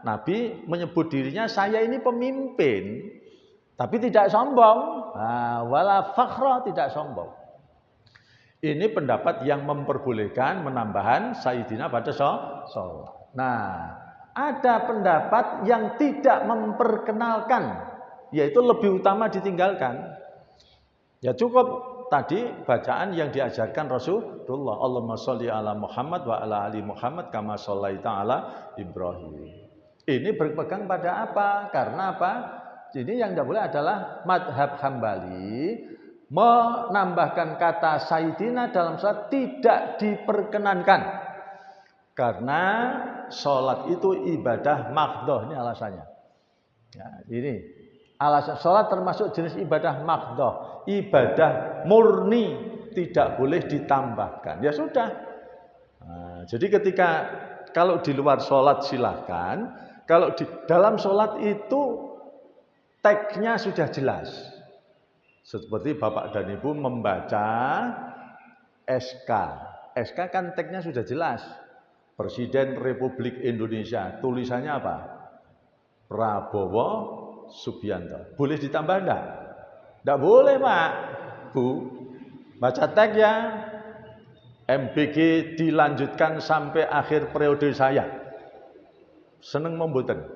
Nabi menyebut dirinya saya ini pemimpin. Tapi tidak sombong. Nah, wala fakhra, tidak sombong. Ini pendapat yang memperbolehkan menambahan Sayyidina pada sholat. Nah, ada pendapat yang tidak memperkenalkan, yaitu lebih utama ditinggalkan. Ya cukup tadi bacaan yang diajarkan Rasulullah. Allahumma sholli ala Muhammad wa ala ali Muhammad kama shallaita ala Ibrahim. Ini berpegang pada apa? Karena apa? Jadi yang tidak boleh adalah madhab Hambali menambahkan kata Sayyidina dalam sholat tidak diperkenankan. Karena sholat itu ibadah maghdoh, ini alasannya. Ya, ini alasan sholat termasuk jenis ibadah maghdoh, ibadah murni, tidak boleh ditambahkan. Ya sudah. Nah, jadi ketika kalau di luar sholat silahkan, kalau di dalam sholat itu teksnya sudah jelas. Seperti Bapak dan Ibu membaca SK. SK kan teksnya sudah jelas. Presiden Republik Indonesia. Tulisannya apa? Prabowo Subianto. Boleh ditambah enggak? Enggak boleh, Pak. Bu. Baca teks ya. MBG dilanjutkan sampai akhir periode saya. Seneng memboten.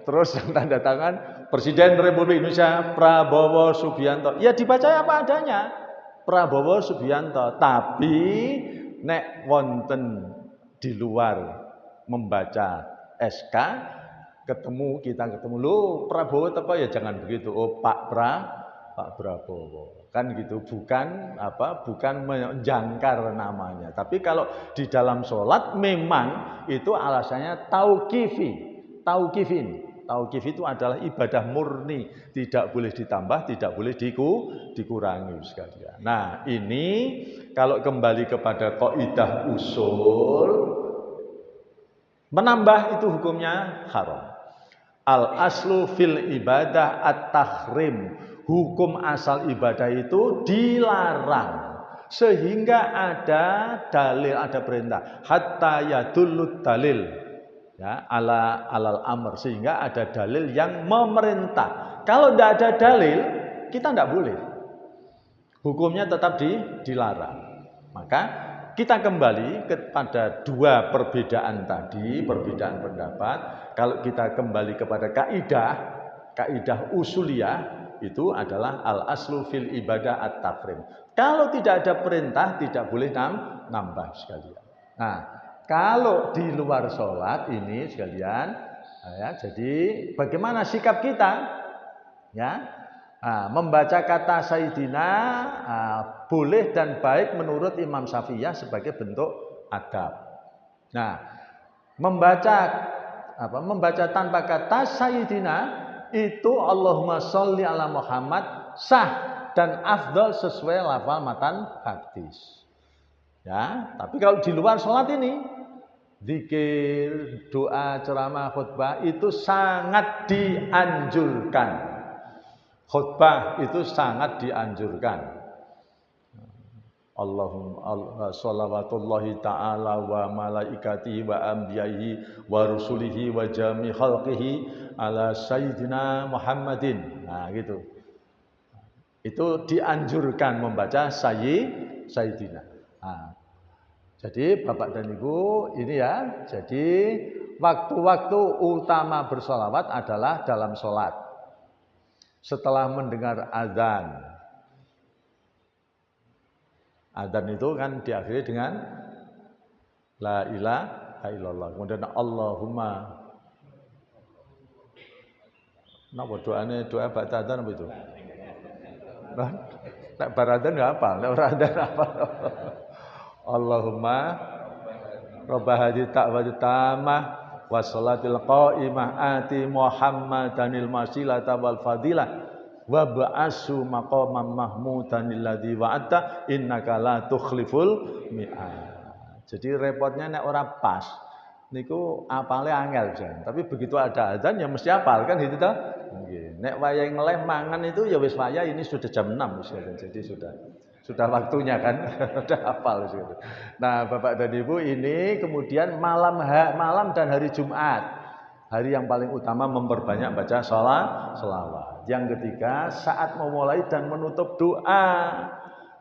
Terus tanda tangan Presiden Republik Indonesia Prabowo Subianto. Ya dibaca apa adanya. Prabowo Subianto, tapi nek wonten di luar membaca SK kita ketemu lo Prabowo teko ya jangan begitu. Oh Pak Prabowo. Kan gitu, bukan menjangkar namanya. Tapi kalau di dalam sholat memang itu alasannya tauqifin. Tauqif itu adalah ibadah murni, tidak boleh ditambah, tidak boleh dikurangi sekalian. Nah, ini kalau kembali kepada kaidah usul, menambah itu hukumnya haram. Al aslu fil ibadah at-tahrim. Hukum asal ibadah itu dilarang. Sehingga ada dalil, ada perintah. Hatta yadullut dalil. Ya, alal amr, sehingga ada dalil yang memerintah. Kalau tidak ada dalil, kita tidak boleh. Hukumnya tetap dilarang. Maka kita kembali kepada dua perbedaan tadi, perbedaan pendapat. Kalau kita kembali kepada kaidah usuliyah itu adalah al aslu fil ibadah at-tahrim. Kalau tidak ada perintah, tidak boleh nambah sekalian. Nah, kalau di luar sholat ini sekalian, ya, jadi bagaimana sikap kita? Ya, membaca kata Sayyidina boleh dan baik menurut Imam Syafi'iyah sebagai bentuk adab. Nah, membaca tanpa kata Sayyidina itu Allahumma sholli ala Muhammad sah dan afdal sesuai lafal matan hadis. Ya, tapi kalau di luar sholat ini zikir, doa, ceramah, khutbah itu sangat dianjurkan. Khutbah itu sangat dianjurkan. Allahumma sholawatullahi ta'ala wa malaikatihi wa anbiya'ihi wa rusulihi wa jami khalqihi ala sayyidina Muhammadin. Nah, gitu. Itu dianjurkan membaca sayyidina. Nah, jadi Bapak dan Ibu ini ya, jadi waktu-waktu utama bersolawat adalah dalam sholat. Setelah mendengar azan. Azan itu kan diakhiri dengan la ilaha illallah. Kemudian Allahumma. Napa doanya doa ba'da azan apa itu? Nek baradzan enggak hafal, nek ora azan hafal. Allahumma Rabb hadhihi ta'wati tamah wa sholatil qa'imah ati Muhammadanil masilata wal fadilah wa ba'asu maqaman mahmudan alladzi wa'ata innaka la tukhliful mi'ad. Jadi repotnya nek ora pas niku apale angel jan. Tapi begitu ada azan ya mesti hafal kan gitu toh. Nggih. Nek wayahe ngeleh mangan itu ya wis wayah ini sudah jam 6 jadi sudah waktunya kan, sudah hafal gitu. Nah, Bapak dan Ibu ini kemudian malam dan hari Jumat, hari yang paling utama memperbanyak baca sholawat. Yang ketiga saat memulai dan menutup doa.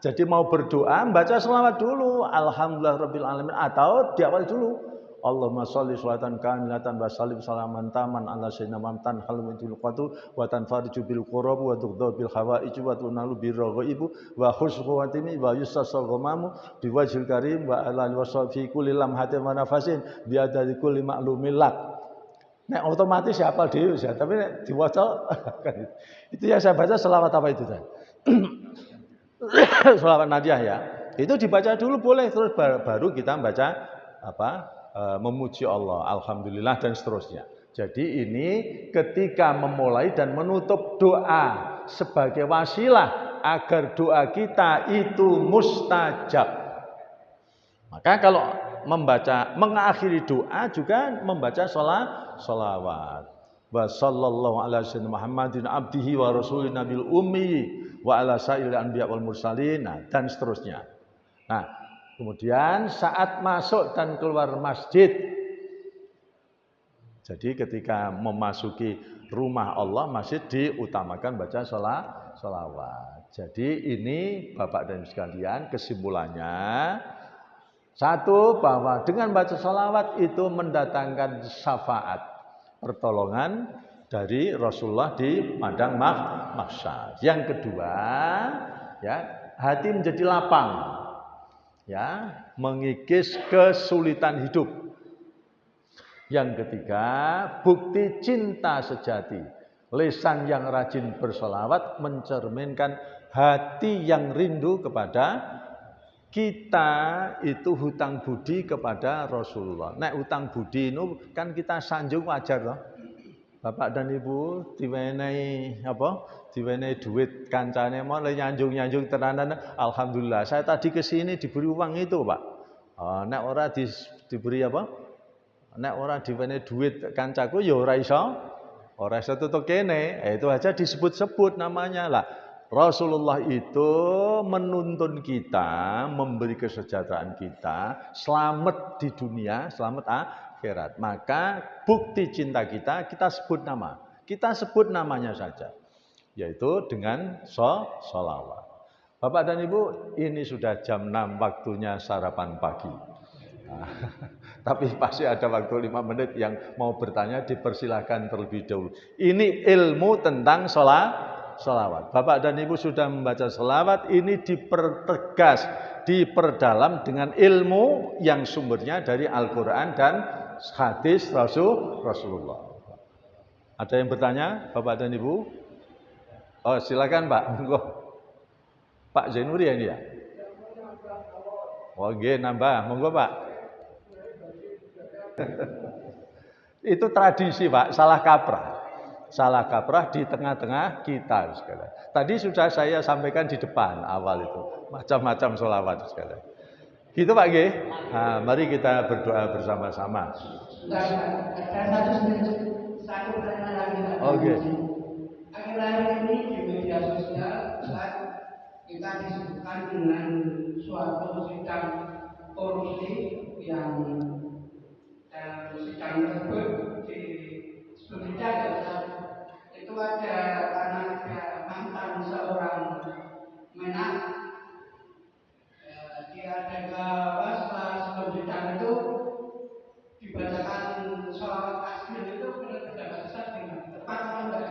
Jadi mau berdoa baca sholawat dulu, alhamdulillah rabbil alamin atau diawali dulu. Allahumma sholli sholatan kamilatan wa sallim salaman taman ala sayyidina Muhammadin halmitul qatu wa tanfariju bil qurab wa tughda bil hawaij wa tunalu bir raghaibu wa khushuwatimi wa yusasal ghamamu bi wajhil karim wa ala wasfi kulli lamhatin wa nafasin bi adadi kulli ma'lumil lak. Nek otomatis ya hafal dhewe ya, tapi nek diwaca itu yang saya baca selawat apa itu tadi? Selawat Nadia ya. Itu dibaca dulu boleh, terus baru kita baca memuji Allah, alhamdulillah dan seterusnya. Jadi ini ketika memulai dan menutup doa sebagai wasilah agar doa kita itu mustajab. Maka kalau mengakhiri doa juga membaca sholawat. Wa sallallahu ala sayyidina Muhammadin abdihi wa rasulin nabil ummi wa ala sa'il anbiya wal mursalin dan seterusnya. Nah, kemudian saat masuk dan keluar masjid, jadi ketika memasuki rumah Allah, masjid diutamakan baca sholawat. Jadi ini Bapak dan Ibu sekalian kesimpulannya, satu, bahwa dengan baca sholawat itu mendatangkan syafaat, pertolongan dari Rasulullah di padang mahsyar. Yang kedua, ya, hati menjadi lapang. Ya, mengikis kesulitan hidup. Yang ketiga, bukti cinta sejati. Lisan yang rajin bersolawat mencerminkan hati yang rindu kepada kita itu hutang budi kepada Rasulullah. Nek hutang budi itu kan kita sanjung wajar loh. Bapak dan Ibu diwenehi diwenehi duit kancane mau nyanjung-nyanjung tenanan, alhamdulillah. Saya tadi ke sini diberi uang itu, Pak. Nek ora diberi Nek ora diwenehi duit kancaku ya ora iso tutuk kene. Itu aja disebut-sebut namanya lah. Rasulullah itu menuntun kita, memberi kesejahteraan kita, selamat di dunia, selamat akhirat. Maka bukti cinta kita sebut nama. Kita sebut namanya saja, yaitu dengan sholawat. Bapak dan Ibu, ini sudah jam 6 waktunya sarapan pagi. Tapi pasti ada waktu 5 menit yang mau bertanya, dipersilahkan terlebih dahulu. Ini ilmu tentang sholawat. Bapak dan Ibu sudah membaca sholawat, ini dipertegas, diperdalam dengan ilmu yang sumbernya dari Al-Quran dan hadis Rasulullah. Ada yang bertanya, Bapak dan Ibu? Oh, silakan Pak. Monggo. Pak Zainuri ya ini ya? Oh, nggih, nambah. Monggo, Pak. Itu tradisi, Pak, salah kaprah di tengah-tengah kita sekalian. Tadi sudah saya sampaikan di depan awal itu, macam-macam sholawat sekalian. Gitu Pak G. Nah, mari kita berdoa bersama-sama. Satu pertanyaan lagi. Oke. Akhir-akhir ini di media sosial kita disebutkan dengan suatu sidang korupsi yang sidang tersebut itu ada anaknya mantan seorang menak, dia ada setelah sebelum sidang itu dibacakan sholawat tasbih itu benar-benar tepat atau enggak?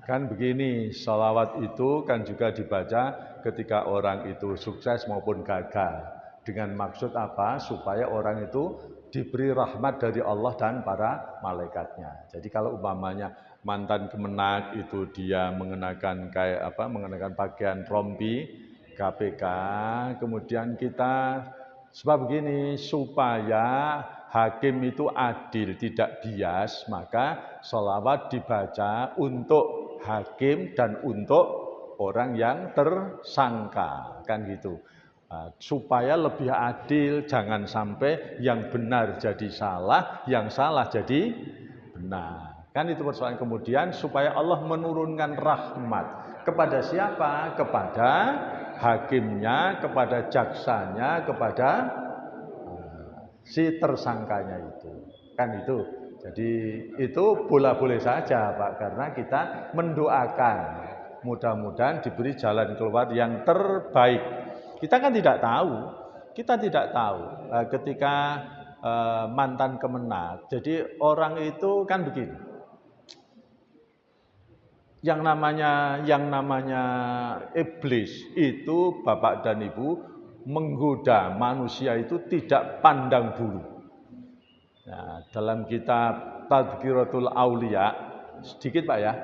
Kan begini, sholawat itu kan juga dibaca ketika orang itu sukses maupun gagal. Dengan maksud apa? Supaya orang itu diberi rahmat dari Allah dan para malaikatnya. Jadi kalau umpamanya mantan kemenak itu dia mengenakan mengenakan pakaian rompi KPK, kemudian kita sebab begini, supaya hakim itu adil, tidak bias, maka sholawat dibaca untuk hakim dan untuk orang yang tersangka, kan gitu. Supaya lebih adil, jangan sampai yang benar jadi salah, yang salah jadi benar. Kan itu persoalan. Kemudian supaya Allah menurunkan rahmat kepada siapa? Kepada hakimnya, kepada jaksanya, kepada si tersangkanya itu. Kan itu. Jadi itu boleh-boleh saja Pak, karena kita mendoakan mudah-mudahan diberi jalan keluar yang terbaik. Kita kan tidak tahu, ketika mantan Kemenak. Jadi orang itu kan begini. Yang namanya iblis itu Bapak dan Ibu menggoda manusia itu tidak pandang bulu. Nah, dalam kitab Tadhkiratul Aulia, sedikit Pak ya,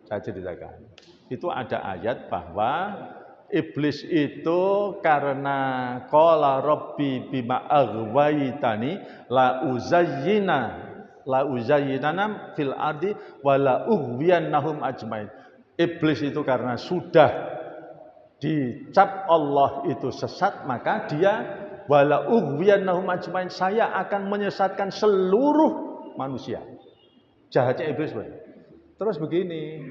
saya ceritakan. Itu ada ayat bahwa iblis itu karena qala rabbi bima aghwaytani la uzayyinana fil ardi wa la ughwiyannahum ajmain. Iblis itu karena sudah dicap Allah itu sesat, maka dia wala ughwiyannahum ajmain, saya akan menyesatkan seluruh manusia. Jahatnya iblis. Terus begini,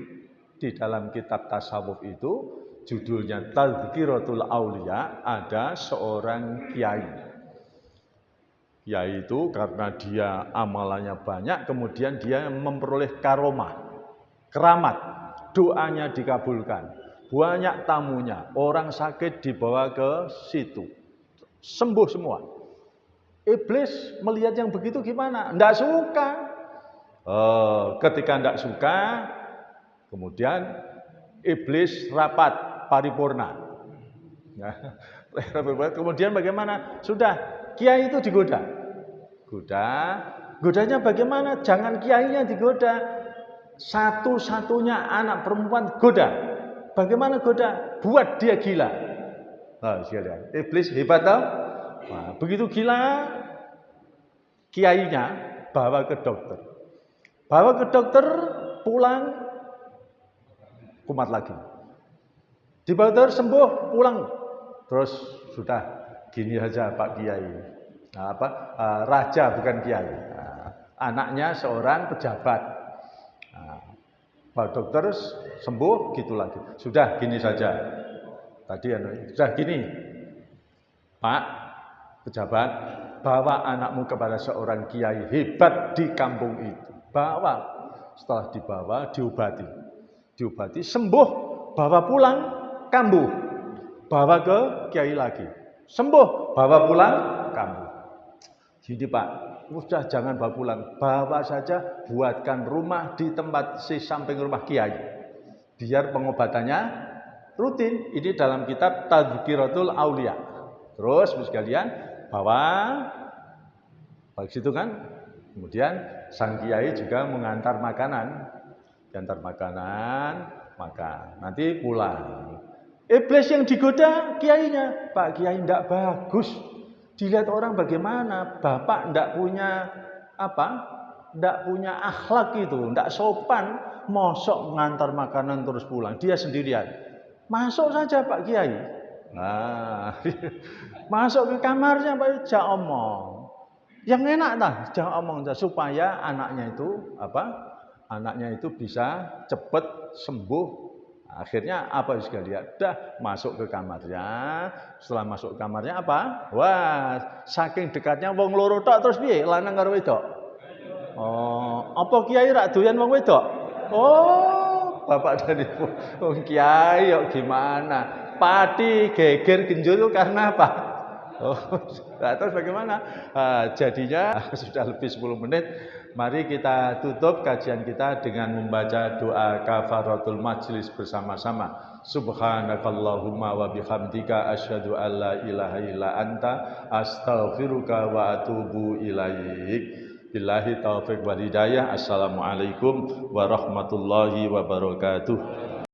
di dalam kitab tasawuf itu judulnya Tadhkiratul Aulia, ada seorang kiai. Kiai itu karena dia amalannya banyak, kemudian dia memperoleh karomah, keramat, doanya dikabulkan. Banyak tamunya, orang sakit dibawa ke situ, sembuh semua. Iblis melihat yang begitu gimana? Enggak suka. Ketika enggak suka, kemudian iblis rapat paripurna. Kemudian bagaimana? Sudah, kiai itu digoda. Godanya bagaimana? Jangan kiainya digoda. Satu-satunya anak perempuan goda. Bagaimana goda? Buat dia gila. Nah, sekalian. Iblis hebat tau? Nah, begitu gila, kiainya bawa ke dokter. Bawa ke dokter, pulang, kumat lagi. Dibawa dokter, sembuh, pulang. Terus sudah, gini saja Pak Kiai. Nah, raja bukan kiai. Nah, anaknya seorang pejabat. Pak dokter sembuh, gitu lagi. Sudah gini saja. Tadi sudah gini, Pak pejabat, bawa anakmu kepada seorang kiai hebat di kampung itu. Bawa. Setelah dibawa, diobati, sembuh, bawa pulang, kambuh. Bawa ke kiai lagi, sembuh, bawa pulang, kambuh. Jadi Pak, sudah jangan bawa pulang, bawa saja, buatkan rumah di tempat samping rumah kiai, biar pengobatannya rutin. Ini dalam kitab Tadhkiratul Aulia. Terus sekalian bawa situ kan, kemudian sang kiai juga mengantar makanan, makan, nanti pulang. Iblis yang digoda kiainya, Pak Kiai tidak bagus. Dilihat orang bagaimana, Bapak tidak punya tidak punya akhlak itu, tidak sopan, mosok ngantar makanan terus pulang, dia sendirian. Masuk saja Pak Kiai. Nah, masuk ke kamarnya Pak, jangan omong. Yang enak dah, jangan omong supaya anaknya itu bisa cepat sembuh. Akhirnya apa sekalian? Dah masuk ke kamarnya. Setelah masuk ke kamarnya apa? Wah, saking dekatnya wong loro tok terus piye? Lanang karo wedok. Oh, apa kiai rak doyan wong wedok? Oh, Bapak dan Ibu, wong kiai kok gimana? Pati geger genjul karena apa? Oh, nah, terus bagaimana? Jadinya sudah lebih 10 menit. Mari kita tutup kajian kita dengan membaca doa kafaratul majlis bersama-sama. Subhanakallahumma wa bihamdika asyhadu an la ilaha illa anta astaghfiruka wa atubu ilaik. Billahi taufik wal hidayah. Assalamualaikum warahmatullahi wabarakatuh.